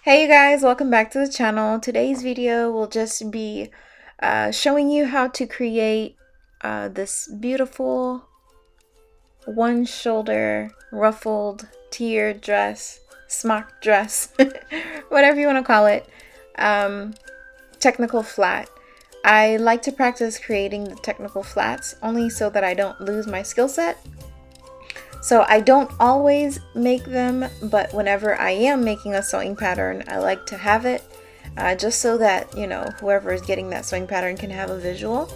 Hey you guys, welcome back to the channel. Today's video will just be showing you how to create this beautiful one shoulder ruffled tiered dress, smock dress, whatever you want to call it, technical flat. I like to practice creating the technical flats only so that I don't lose my skill set. So I don't always make them, but whenever I am making a sewing pattern, I like to have it just so that, you know, whoever is getting that sewing pattern can have a visual.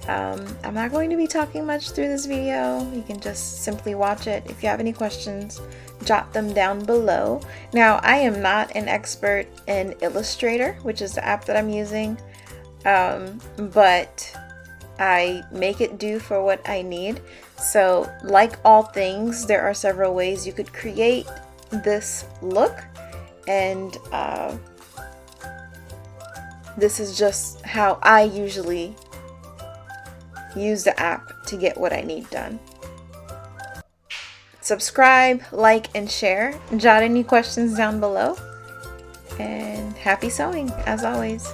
I'm not going to be talking much through this video. You can just simply watch it. If you have any questions, jot them down below. Now, I am not an expert in Illustrator, which is the app that I'm using, but I make it do for what I need. So like all things, there are several ways you could create this look, and this is just how I usually use the app to get what I need done. Subscribe, like, and share. Jot any questions down below, and happy sewing as always.